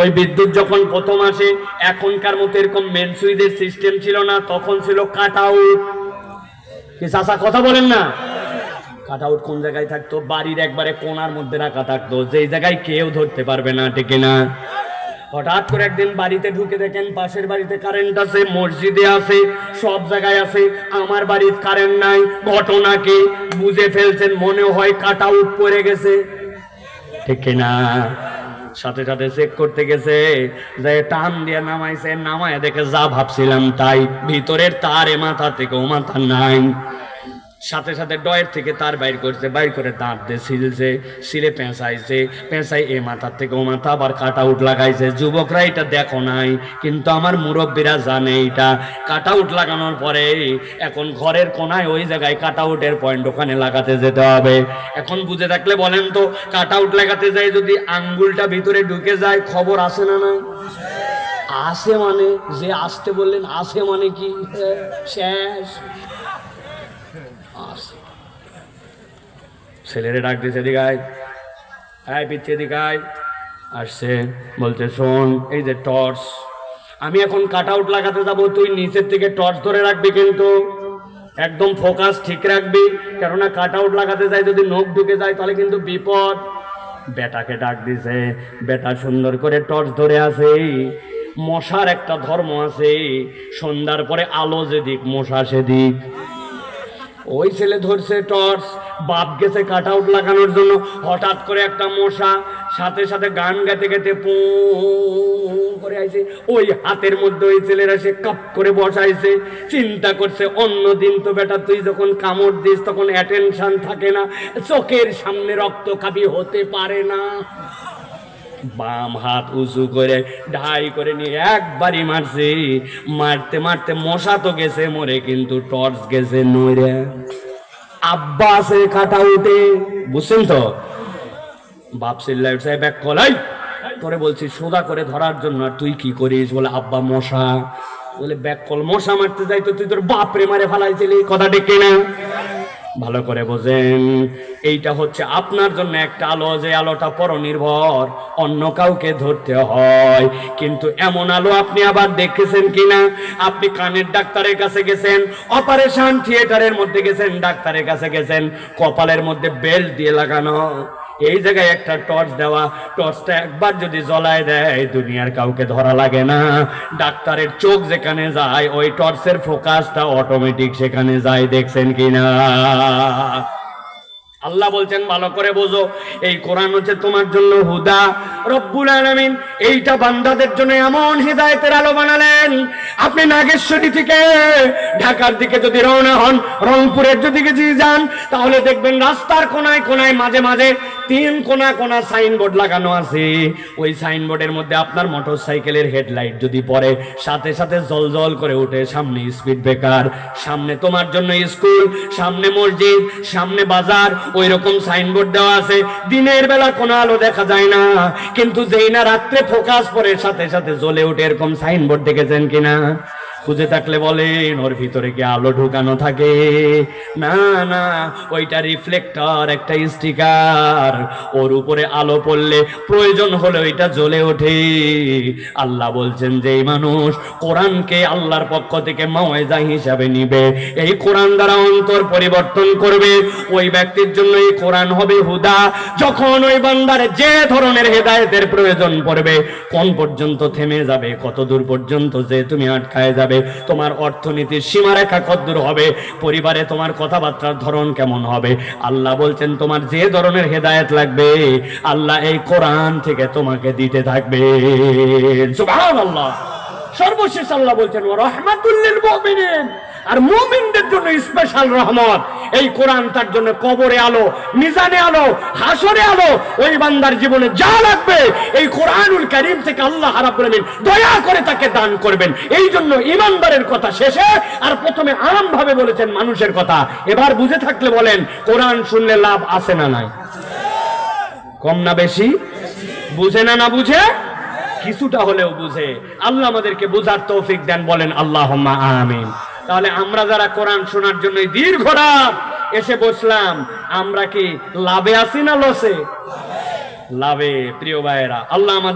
ওই বিদ্যুৎ যখন প্রথম আসে, এখনকার মতো এরকম মেন সুইচের সিস্টেম ছিল না, তখন ছিল কাট আউট। কি চাচা কথা বলেন না? কাট আউট কোন জায়গায় থাকতো? বাড়ির একবারে কোণার মধ্যে রাখা থাকতো, যেই জায়গায় কেউ ধরতে পারবে না, ঠিক না? হঠাৎ করে একদিন বাড়িতে ঢুকে দেখেন পাশের বাড়িতে কারেন্ট আছে, মসজিদে আছে, সব জায়গায় আছে, আমার বাড়ির কারেন্ট নাই। ঘটনাকে বুঝে ফেলছেন, মনে হয় কাট আউট পড়ে গেছে, ঠিক না? সাথে সাথে চেক করতে গেছে, যে টান দিয়ে নামাইছে, নামায় দেখে যা ভাবছিলাম তাই, ভিতরের তার এ মাথা থেকে ও মাথা নাই। সাথে সাথে ডয়ের থেকে তার বাইর করছে, বাইর করে দাঁত দিয়ে সিলছে, সিলে পেঁচাইছে, পেঁচাই এ মাথার থেকে ও মাথা আবার কাট আউট লাগাইছে। যুবকরা এটা দেখো নাই, কিন্তু আমার মুরব্বীরা জানে এটা। কাট আউট লাগানোর পরে এখন ঘরের কোনায় ওই জায়গায় কাট আউটের পয়েন্ট, ওখানে লাগাতে যেতে হবে। এখন বুঝে থাকলে বলেন তো, কাট আউট লাগাতে যায় যদি আঙ্গুলটা ভিতরে ঢুকে যায়, খবর আসে না? না আসে মানে, যে আসতে বললেন আসে মানে কি শেষ। ছেলেরে ডাক দিয়েছে, দিঘায় পিছিয়ে দিঘায় আসছে, বলছে শোন, এই যে টর্চ, আমি এখন কাট আউট লাগাতে যাবো, তুই নিচের থেকে টর্চ ধরে রাখবি, কিন্তু একদম ফোকাস ঠিক রাখবি, কেননা কাট আউট লাগাতে যায় যদি নখ ঢুকে যায় তাহলে কিন্তু বিপদ। বেটাকে ডাক দিছে, বেটা সুন্দর করে টর্চ ধরে আছে। মশার একটা ধর্ম আছে, সন্ধ্যার পরে আলো যেদিক মশা সেদিক। ওই ছেলে ধরছে টর্চ, বাপ গেছে কাট আউট লাগানোর জন্য, হঠাৎ করে একটা মশা, সাথে সাথে গান গাইতে গাইতে পু করে আইছে, ওই হাতের মধ্যে ওই ছেলেরা সে কাপ করে বসাইছে। চিন্তা করছে অন্যদিন তো বেটা তুই যখন কামড় দিস তখন অ্যাটেনশন থাকে না, চোখের সামনে রক্তকাবি হতে পারে না। বাম হাত উঁচু করে ঢাই করে নিয়ে একবারই মারছে, মারতে মারতে মশা তো গেছে মরে, কিন্তু টর্চ গেছে নইরে। আব্বা আছে কাটা উঠে, বুঝছেন তো? বাপ চিল্লাই উঠছে, ব্যাক কলাই, তোরে বলছি সোজা করে ধরার জন্য, আর তুই কি করিস? বলে আব্বা মশা। বলে ব্যাক কল, মশা মারতে যাই তো তুই তোর বাপরে মারে ফেলাইছিলি, কথা ঠিক কিনা? ভালো করে বোঝেন, এইটা হচ্ছে আপনার জন্য একটা আলো, যে আলোটা পরনির্ভর, অন্য কাউকে ধরতে হয়। কিন্তু এমন আলো আপনি আবার দেখেছেন কিনা? আপনি কানের ডাক্তারের কাছে গেছেন, অপারেশন থিয়েটারের মধ্যে গেছেন, ডাক্তারের কাছে গেছেন, কপালের মধ্যে বেল্ট দিয়ে লাগানো, এই জায়গায় একটা টর্চ দেওয়া, টর্চটা একবার যদি জ্বলায় দেয় দুনিয়ার কাউকে ধরা লাগে না। ডাক্তারের চোখ যেখানে যায় ওই টর্চের ফোকাসটা অটোমেটিক সেখানে যায়, দেখছেন কিনা? আল্লাহ বলছেন ভালো করে বোঝো, এই কোরআন হচ্ছে তোমার জন্য হুদা। রব্বুল আলামিন এইটা বান্দাদের জন্য এমন হিদায়াতের আলো বানালেন, আপনি নাগেশ্বরী থেকে ঢাকার দিকে যদি রওনা হন, রংপুরের যদি যান, তাহলে দেখবেন রাস্তার কোনায় কোনায় মাঝে মাঝে 3 কোনা কোনা সাইনবোর্ড লাগানো আছে। ওই সাইনবোর্ডের মধ্যে আপনার মোটর সাইকেলের হেডলাইট যদি পড়ে, সাথে সাথে জলজল করে উঠে সামনে স্পিড ব্রেকার, সামনে তোমার জন্য স্কুল, সামনে মসজিদ, সামনে বাজার, ওই রকম সাইনবোর্ড দেওয়া আছে। দিনের বেলা কোনো আলো দেখা যায় না, কিন্তু যেই না রাত্রে ফোকাস পরে সাথে সাথে জ্বলে ওঠে, এরকম সাইনবোর্ড দেখেছেন কিনা? খুঁজে থাকলে বলেন ওর ভিতরে কি আলো ঢুকানো থাকে? না না, ওইটা রিফ্লেক্টর, একটা স্টিকার, ওর উপরে আলো পড়লে প্রয়োজন হলে ওইটা জ্বলে ওঠে। আল্লাহ বলছেন যে এই মানুষ কোরআনকে আল্লাহর পক্ষ থেকে মাওয়াইজা হিসাবে নিবে, এই কোরআন দ্বারা অন্তর পরিবর্তন করবে, ওই ব্যক্তির জন্য এই কোরআন হবে হুদা। যখন ওই বান্দার যে ধরনের হেদায়েতের প্রয়োজন পড়বে, কোন পর্যন্ত থেমে যাবে, কত দূর পর্যন্ত যে তুমি আটকায় যাবে, তোমার অর্থনীতির সীমারেখা কতদূর হবে, পরিবারে তোমার কথাবার্তার ধরন কেমন হবে, আল্লাহ বলছেন তোমার যে ধরনের হেদায়েত লাগবে আল্লাহ এই কোরআন থেকে তোমাকে দিতে থাকবে। সুবহানাল্লাহ। সর্বশেষ আল্লাহ বলছেন ওয়া রাহমাতুল লিল মুমিনিন, আর মুমিনদের জন্য স্পেশাল রহমত এই কোরআন। তার জন্য কবরে আলো, মিজানে আলো, হাসরে আলো, ওই বান্দার জীবনে যা লাগবে এই কোরআনুল কারীম থেকে আল্লাহ রাব্বুল আলামিন দয়া করে তাকে দান করবেন। এই জন্য ইমানদারের কথা শেষে আর প্রথমে আরাম ভাবে বলেছেন মানুষের কথা। এবার বুঝে থাকলে বলেন, কোরআন শুনলে লাভ আছে না নাই? কম না বেশি? বুঝে না না বুঝে? কিছুটা হলেও বুঝে। আল্লাহ আমাদেরকে বুঝার তৌফিক দেন, বলেন আল্লাহুম্মা আমিন। তাহলে আমরা যারা কোরআন শোনার জন্য দীর্ঘ রাত এসে বসলাম, আমরা কি লাভে আছি না লসে? লাভে। প্রিয় ভাইয়েরা, আল্লাহ আমাদের